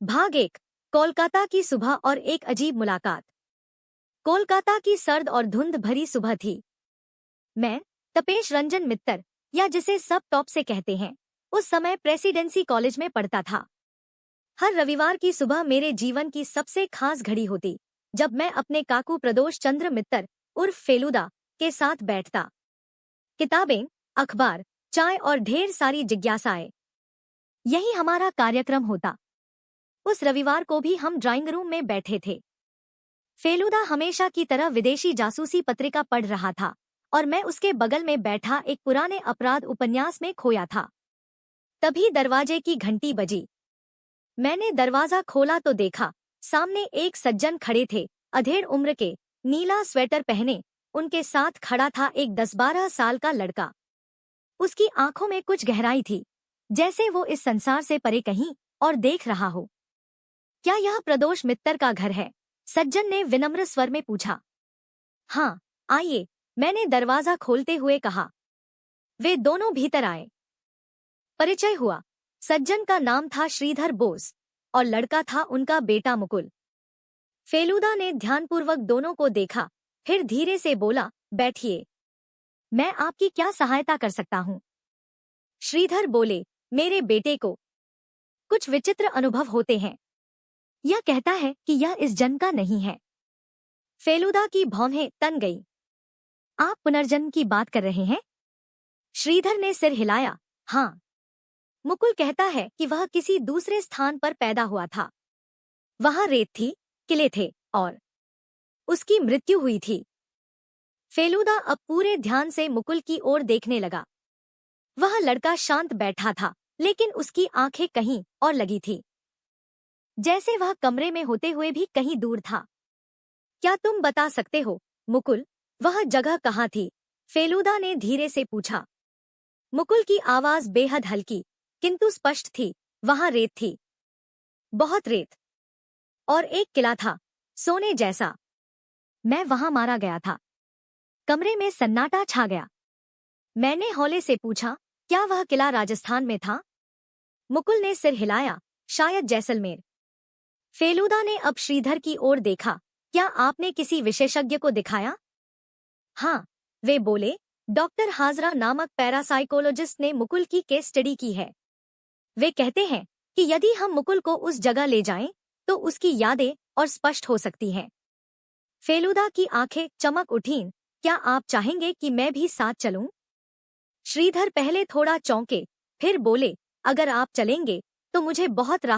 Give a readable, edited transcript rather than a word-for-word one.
भाग 1। कोलकाता की सुबह और एक अजीब मुलाकात। कोलकाता की सर्द और धुंध भरी सुबह थी। मैं, तपेश रंजन मित्तर, या जिसे सब टॉप से कहते हैं, उस समय प्रेसिडेंसी कॉलेज में पढ़ता था। हर रविवार की सुबह मेरे जीवन की सबसे खास घड़ी होती, जब मैं अपने काकू प्रदोष चंद्र मित्तर उर्फ फेलुदा के साथ बैठता। किताबें, अखबार, चाय और ढेर सारी जिज्ञासाएं, यही हमारा कार्यक्रम होता। उस रविवार को भी हम ड्राइंग रूम में बैठे थे। फेलुदा हमेशा की तरह विदेशी जासूसी पत्रिका पढ़ रहा था और मैं उसके बगल में बैठा एक पुराने अपराध उपन्यास में खोया था। तभी दरवाजे की घंटी बजी। मैंने दरवाजा खोला तो देखा, सामने एक सज्जन खड़े थे, अधेड़ उम्र के, नीला स्वेटर पहने। उनके साथ खड़ा था एक 10-12 साल का लड़का। उसकी आंखों में कुछ गहराई थी, जैसे वो इस संसार से परे कहीं और देख रहा हो। क्या यह प्रदोष मित्तर का घर है? सज्जन ने विनम्र स्वर में पूछा। हाँ, आइए, मैंने दरवाजा खोलते हुए कहा। वे दोनों भीतर आए। परिचय हुआ। सज्जन का नाम था श्रीधर बोस और लड़का था उनका बेटा मुकुल। फेलुदा ने ध्यानपूर्वक दोनों को देखा, फिर धीरे से बोला, बैठिए। मैं आपकी क्या सहायता कर सकता हूँ? श्रीधर बोले, मेरे बेटे को कुछ विचित्र अनुभव होते हैं। यह कहता है कि यह इस जन्म का नहीं है। फेलुदा की भौहें तन गई। आप पुनर्जन्म की बात कर रहे हैं? श्रीधर ने सिर हिलाया। हाँ। मुकुल कहता है कि वह किसी दूसरे स्थान पर पैदा हुआ था। वहां रेत थी, किले थे और उसकी मृत्यु हुई थी। फेलुदा अब पूरे ध्यान से मुकुल की ओर देखने लगा। वह लड़का शांत बैठा था, लेकिन उसकी आंखें कहीं और लगी थी, जैसे वह कमरे में होते हुए भी कहीं दूर था। क्या तुम बता सकते हो, मुकुल, वह जगह कहाँ थी? फेलुदा ने धीरे से पूछा। मुकुल की आवाज बेहद हल्की किंतु स्पष्ट थी। वहां रेत थी, बहुत रेत, और एक किला था, सोने जैसा। मैं वहां मारा गया था। कमरे में सन्नाटा छा गया। मैंने हौले से पूछा, क्या वह किला राजस्थान में था? मुकुल ने सिर हिलाया, शायद जैसलमेर। फेलुदा ने अब श्रीधर की ओर देखा। क्या आपने किसी विशेषज्ञ को दिखाया? हाँ, वे बोले, डॉक्टर हाजरा नामक पैरासाइकोलॉजिस्ट ने मुकुल की केस स्टडी की है। वे कहते हैं कि यदि हम मुकुल को उस जगह ले जाएं, तो उसकी यादें और स्पष्ट हो सकती हैं। फेलुदा की आंखें चमक उठीं। क्या आप चाहेंगे कि मैं भी साथ चलूं? श्रीधर पहले थोड़ा चौंके, फिर बोले, अगर आप चलेंगे तो मुझे बहुत राहत